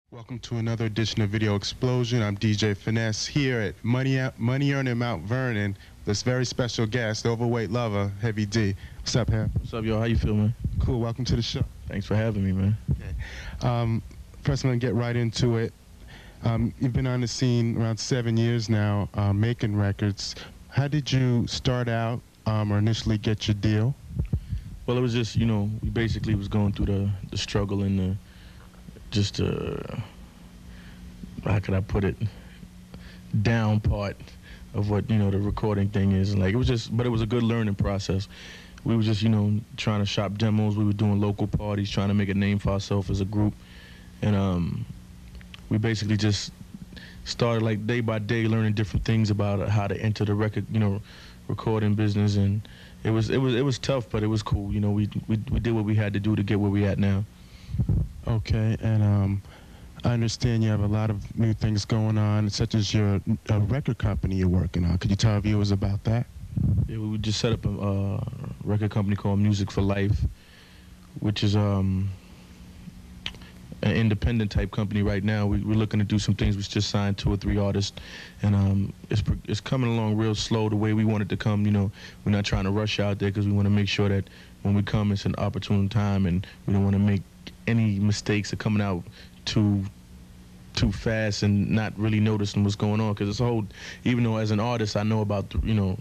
Welcome to another edition of Video Explosion. I'm DJ Finesse here at Money Earning Mount Vernon. This very special guest, overweight lover, Heavy D. What's up, Hev? What's up, yo? How you feel, man? Cool. Welcome to the show. Thanks for having me, man. Okay. First, I'm gonna get right into it. You've been on the scene around 7 years now, making records. How did you start out, or initially get your deal? Well, it was just, we basically was going through the struggle and how could I put it, down part of what, the recording thing is. And but it was a good learning process. We were just, trying to shop demos. We were doing local parties, trying to make a name for ourselves as a group. And we basically just started like day by day learning different things about how to enter the record, recording business. And it was tough, but it was cool. We did what we had to do to get where we at now. Okay, and I understand you have a lot of new things going on, such as your record company you're working on. Could you tell viewers about that? Yeah, we just set up a record company called Music for Life, which is an independent type company right now. We're looking to do some things. We just signed 2 or 3 artists, and it's coming along real slow the way we want it to come. We're not trying to rush out there because we want to make sure that when we come, it's an opportune time, and we don't want to make any mistakes of coming out too fast and not really noticing what's going on. Because it's a whole, even though as an artist I know about the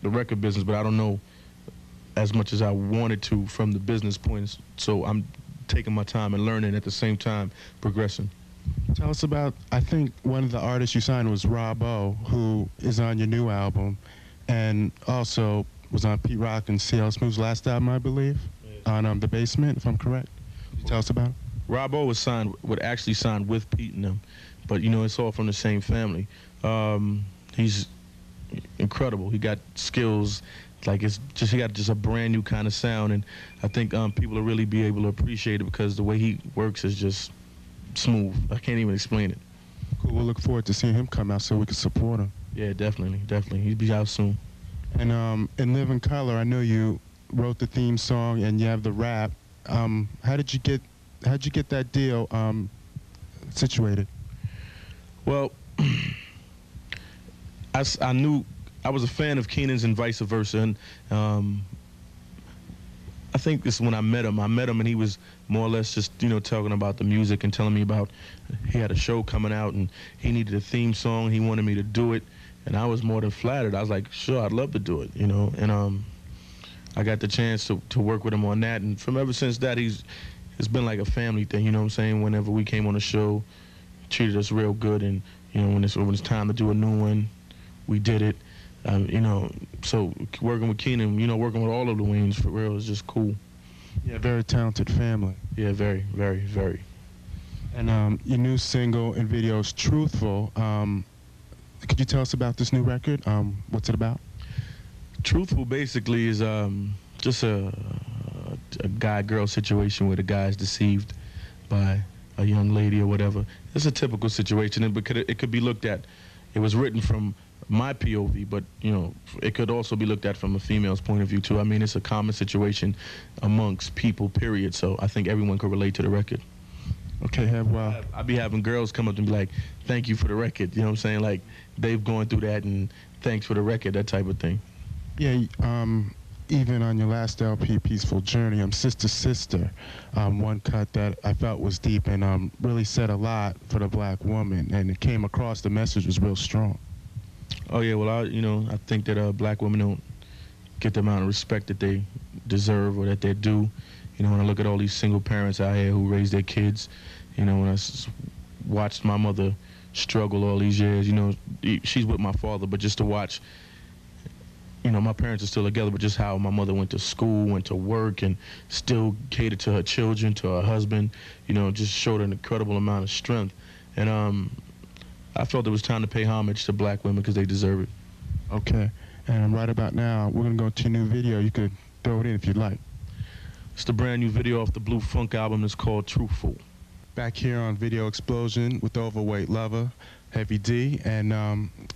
record business, but I don't know as much as I wanted to from the business points. So I'm taking my time and learning at the same time, progressing. Tell us about, I think one of the artists you signed was Rob O, who is on your new album, and also was on Pete Rock and CL Smooth's last album, I believe, on The Basement, if I'm correct. Could you tell us about it? Rob O would actually sign with Pete and them, but it's all from the same family. He's incredible. He got skills, he got just a brand new kind of sound, and I think people will really be able to appreciate it because the way he works is just smooth. I can't even explain it. Cool. We'll look forward to seeing him come out so we can support him. Yeah, definitely. He'll be out soon. And in Living Color, I know you wrote the theme song and you have the rap. How'd you get that deal situated? Well, I knew I was a fan of Keenan's and vice versa, and I think this is when I met him. And he was more or less just talking about the music and telling me about he had a show coming out and he needed a theme song. He wanted me to do it, and I was more than flattered. I was like, sure, I'd love to do it, and I got the chance to work with him on that, and from ever since that, it's been like a family thing, you know what I'm saying? Whenever we came on the show, treated us real good, and when it's time to do a new one, we did it. So working with Keenan, working with all of the Waynes for real is just cool. Yeah, very talented family. Yeah, very, very, very. And your new single and video is Truthful. Could you tell us about this new record? What's it about? Truthful basically is just a guy-girl situation where the guy's deceived by a young lady or whatever. It's a typical situation, and it could be looked at. It was written from my POV, but it could also be looked at from a female's point of view too. I mean, it's a common situation amongst people, period. So I think everyone could relate to the record. Okay, well, I'd be having girls come up and be like, "Thank you for the record." You know what I'm saying? Like they've gone through that, and thanks for the record, that type of thing. Yeah, even on your last LP, Peaceful Journey, Sister Sister, one cut that I felt was deep and really said a lot for the black woman, and it came across, the message was real strong. Oh yeah, well I think that black women don't get the amount of respect that they deserve or that they're due. When I look at all these single parents out here who raise their kids, when I watched my mother struggle all these years, she's with my father, but just to watch, my parents are still together, but just how my mother went to school, went to work, and still catered to her children, to her husband, just showed an incredible amount of strength. And I felt it was time to pay homage to black women because they deserve it. Okay, and right about now, we're going to go to a new video. You could throw it in if you'd like. It's the brand new video off the Blue Funk album. It's called Truthful. Back here on Video Explosion with overweight lover, Heavy D. And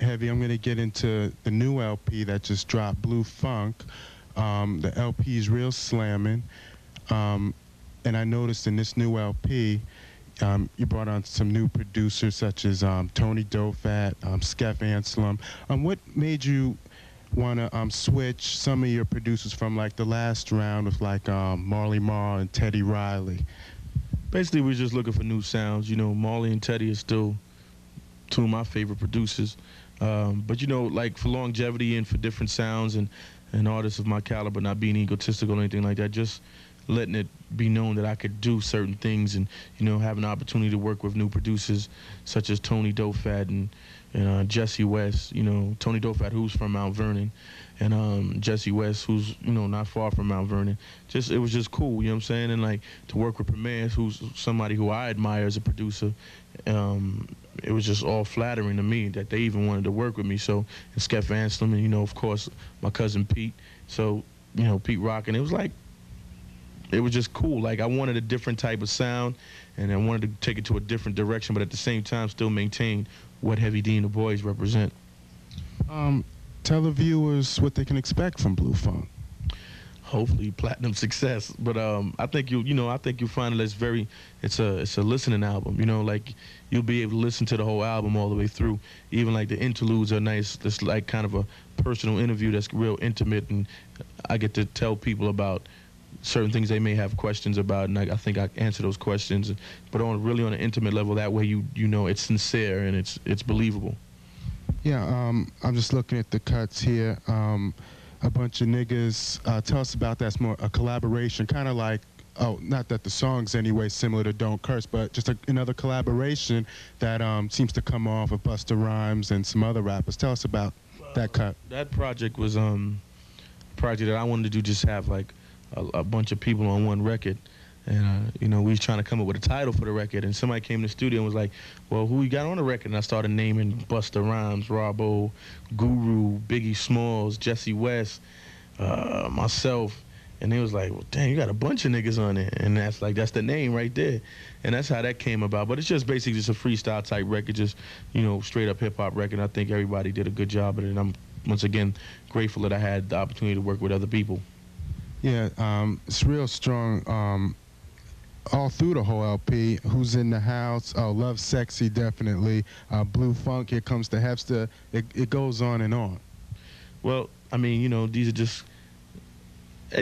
Heavy, I'm going to get into the new LP that just dropped, Blue Funk. The LP is real slamming. And I noticed in this new LP, You brought on some new producers such as Tony Dofat, Skeff Anselm. What made you want to switch some of your producers from like the last round with like Marley Marl and Teddy Riley? Basically, we're just looking for new sounds. You know, Marley and Teddy are still two of my favorite producers. But, you know, like for longevity and for different sounds and artists of my caliber, not being egotistical or anything like that, just letting it be known that I could do certain things and, you know, have an opportunity to work with new producers such as Tony Dofat and Jesse West. You know, Tony Dofat, who's from Mount Vernon, and Jesse West, who's, you know, not far from Mount Vernon. It was just cool, you know what I'm saying? And, like, to work with Premier, who's somebody who I admire as a producer, it was just all flattering to me that they even wanted to work with me. So, and Skeff Anselm, and, you know, of course, my cousin Pete. So, you know, Pete Rock, and it was like, it was just cool. Like, I wanted a different type of sound, and I wanted to take it to a different direction, but at the same time still maintain what Heavy D and the Boys represent. Tell the viewers what they can expect from Blue Funk. Hopefully platinum success, but I think you'll find that it's a listening album. You know, like you'll be able to listen to the whole album all the way through. Even like the interludes are nice. It's like kind of a personal interview that's real intimate, and I get to tell people about certain things they may have questions about, and I think I answer those questions, but really on an intimate level. That way, you know it's sincere and it's believable. Yeah, I'm just looking at the cuts here. A bunch of niggas. Tell us about that. It's more a collaboration, kind of like, oh, not that the song's anyway similar to Don't Curse, but just another collaboration that seems to come off of Busta Rhymes and some other rappers. Tell us about that cut. That project was a project that I wanted to do, just have like a bunch of people on one record. And, you know, we was trying to come up with a title for the record, and somebody came in the studio and was like, well, who you got on the record? And I started naming Busta Rhymes, Robbo, Guru, Biggie Smalls, Jesse West, myself. And they was like, well, dang, you got a bunch of niggas on it. And that's the name right there. And that's how that came about. But it's just basically just a freestyle type record, just, you know, straight up hip hop record. I think everybody did a good job of it. And I'm, once again, grateful that I had the opportunity to work with other people. Yeah, it's real strong. All through the whole LP. Who's in the House? Oh, Love Sexy, definitely. Blue Funk, Here Comes the Hepster. It goes on and on. Well, I mean, you know, it's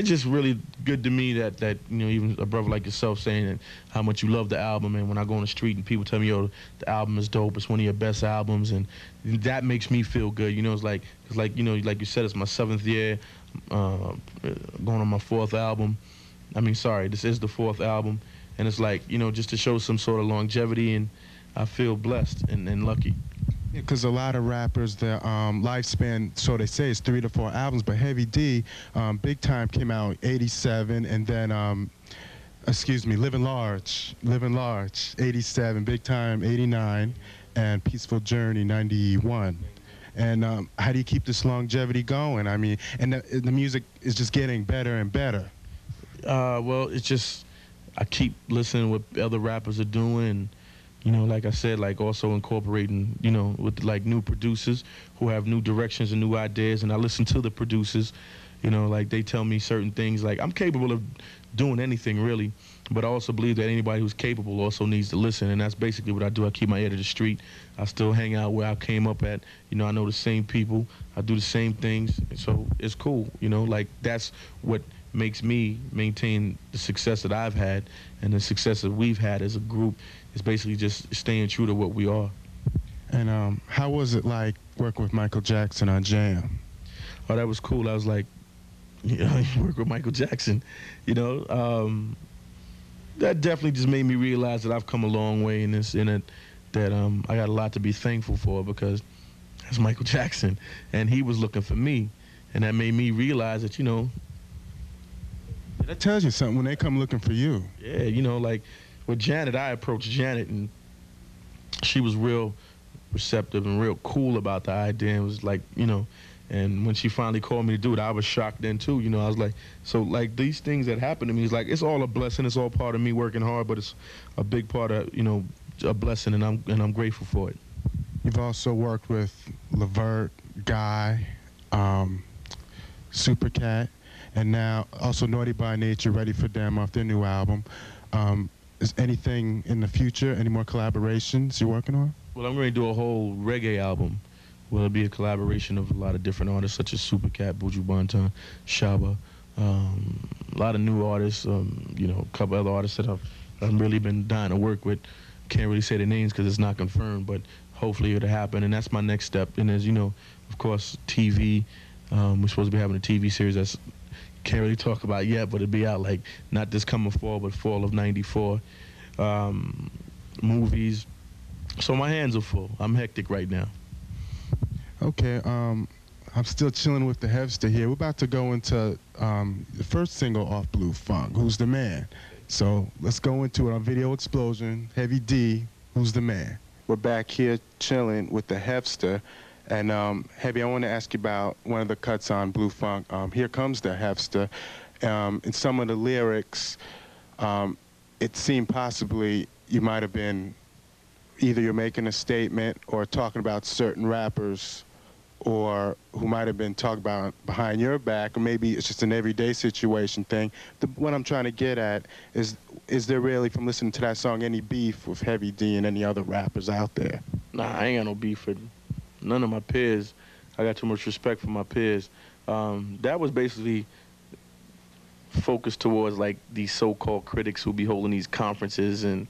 just really good to me that you know, even a brother like yourself saying that how much you love the album, and when I go on the street and people tell me, yo, the album is dope, it's one of your best albums, and that makes me feel good. You know, it's like you know, like you said, it's my 7th year, going on my 4th album. I mean, sorry, this is the 4th album. And it's like, you know, just to show some sort of longevity, and I feel blessed and lucky. Yeah, because a lot of rappers, their lifespan, so they say, is 3 to 4 albums, but Heavy D, Big Time came out in '87, and then, Living Large, 87, Big Time, 89, and Peaceful Journey, 91. And how do you keep this longevity going? I mean, and the music is just getting better and better. Well, it's just, I keep listening what other rappers are doing, and, you know, like I said, like also incorporating, you know, with like new producers who have new directions and new ideas, and I listen to the producers, you know, like they tell me certain things, like I'm capable of doing anything really, but I also believe that anybody who's capable also needs to listen, and that's basically what I do. I keep my ear to the street. I still hang out where I came up at. You know, I know the same people. I do the same things, so it's cool, you know, like that's what makes me maintain the success that I've had and the success that we've had as a group. Is basically just staying true to what we are. And how was it like working with Michael Jackson on Jam? Oh, that was cool. I was like, you know, you work with Michael Jackson, you know. That definitely just made me realize that I've come a long way in this, that I got a lot to be thankful for, because that's Michael Jackson, and he was looking for me, and that made me realize that, you know. That tells you something when they come looking for you. Yeah, you know, like with Janet, I approached Janet, and she was real receptive and real cool about the idea. And was like, you know, and when she finally called me to do it, I was shocked then too. You know, I was like, so like these things that happen to me is like, it's all a blessing. It's all part of me working hard, but it's a big part of, you know, a blessing, and I'm grateful for it. You've also worked with Levert, Guy, Supercat, and now also Naughty by Nature, Ready for Them off their new album. is anything in the future? Any more collaborations you're working on? Well, I'm ready to do a whole reggae album. Well, it'll be a collaboration of a lot of different artists, such as Supercat, Buju Banton, Shaba, a lot of new artists, you know, a couple other artists that I've really been dying to work with. Can't really say their names because it's not confirmed, but hopefully it'll happen, and that's my next step. And as you know, of course, TV, we're supposed to be having a TV series that's can't really talk about yet, but it'll be out like not this coming fall, but fall of '94. Movies. So my hands are full. I'm hectic right now. Okay, I'm still chilling with the Hevster here. We're about to go into the first single off Blue Funk, Who's the Man? So let's go into it on Video Explosion, Heavy D, Who's the Man? We're back here chilling with the Hevster. And Heavy, I want to ask you about one of the cuts on Blue Funk, Here Comes the Hevster. In some of the lyrics, it seemed possibly you might have been either you're making a statement or talking about certain rappers or who might have been talked about behind your back, or maybe it's just an everyday situation thing. What I'm trying to get at is there really, from listening to that song, any beef with Heavy D and any other rappers out there? Nah, I ain't got no beef with none of my peers. I got too much respect for my peers. That was basically focused towards like these so-called critics who be holding these conferences and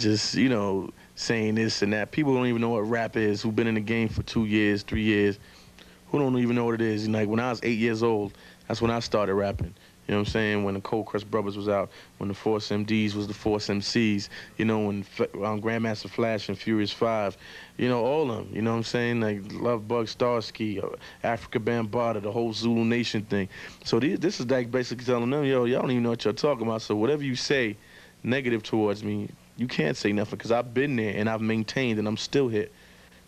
just, you know, saying this and that. People don't even know what rap is, who've been in the game for 2 years, 3 years, who don't even know what it is. And like when I was 8 years old, that's when I started rapping. You know what I'm saying? When the Cold Crush Brothers was out, when the Force MDs was the Force MCs, you know, when Grandmaster Flash and Furious 5, you know, all of them, you know what I'm saying? Like Love Bug, Starsky, Africa Bambaataa, the whole Zulu Nation thing. So this is like basically telling them, yo, y'all don't even know what y'all talking about, so whatever you say negative towards me, you can't say nothing because I've been there and I've maintained and I'm still here,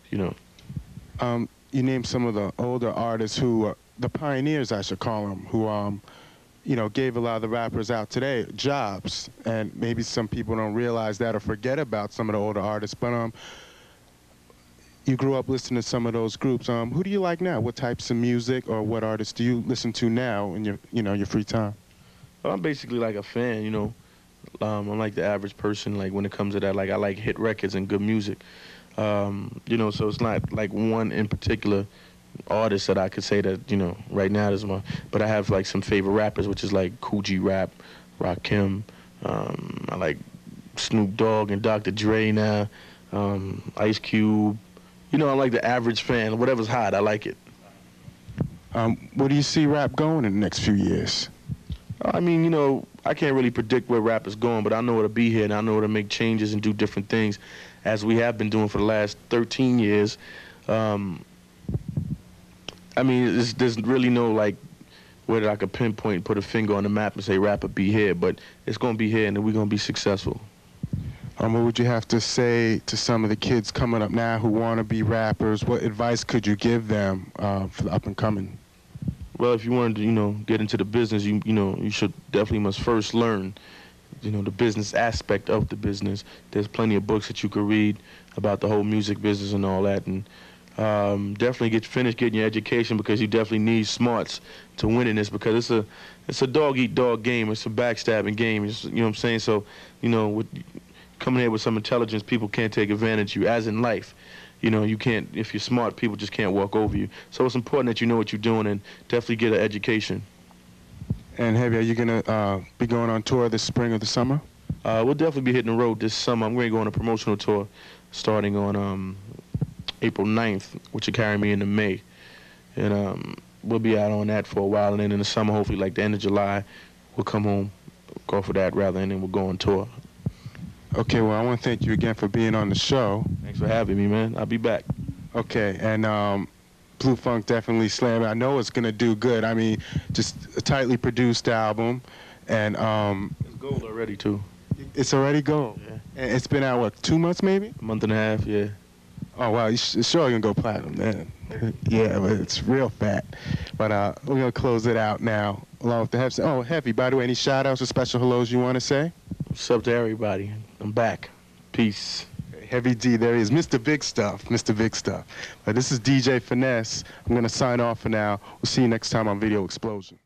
you know. You named some of the older artists who, the pioneers I should call them, who, you know, gave a lot of the rappers out today jobs. And maybe some people don't realize that or forget about some of the older artists. But you grew up listening to some of those groups. Who do you like now? What types of music or what artists do you listen to now in your, you know, your free time? Well, I'm basically like a fan, you know. I'm like the average person, like when it comes to that, like I like hit records and good music. You know, so it's not like one in particular artist that I could say that, you know, right now is my, but I have like some favorite rappers, which is like Kool G Rap, Rakim. I like Snoop Dogg and Dr. Dre now, Ice Cube. You know, I'm like the average fan. Whatever's hot, I like it. Where do you see rap going in the next few years? I mean, you know, I can't really predict where rap is going, but I know it'll be here, and I know it'll make changes and do different things, as we have been doing for the last 13 years. I mean, there's really no, like, where I could pinpoint and put a finger on the map and say rap will be here, but it's going to be here, and we're going to be successful. What would you have to say to some of the kids coming up now who want to be rappers? What advice could you give them for the up-and-coming? Well, if you wanted to, you know, get into the business, you know, you should definitely must first learn, you know, the business aspect of the business. There's plenty of books that you could read about the whole music business and all that, and definitely finish getting your education, because you definitely need smarts to win in this, because it's a dog-eat-dog game. It's a backstabbing game. You know what I'm saying? So, you know, coming here with some intelligence, people can't take advantage of you, as in life. You know, you can't, if you're smart, people just can't walk over you. So it's important that you know what you're doing and definitely get an education. And Heavy, are you going to be going on tour this spring or the summer? We'll definitely be hitting the road this summer. I'm going to go on a promotional tour starting on April 9th, which will carry me into May. And we'll be out on that for a while. And then in the summer, hopefully like the end of July, we'll come home, go for that rather, and then we'll go on tour. Okay, well, I want to thank you again for being on the show. Thanks for having me, man. I'll be back. Okay, and Blue Funk definitely slammed. I know it's going to do good. I mean, just a tightly produced album. And it's gold already, too. It's already gold? Yeah. And it's been out, what, 2 months maybe? A month and a half, yeah. Oh, wow, it's sure going to go platinum then. Yeah, but it's real fat. But we're going to close it out now, along with the Heavy. Oh, Heavy, by the way, any shout-outs or special hellos you want to say? What's up to everybody? I'm back. Peace. Heavy D, there he is, Mr. Big Stuff, Mr. Big Stuff. This is DJ Finesse. I'm going to sign off for now. We'll see you next time on Video Explosion.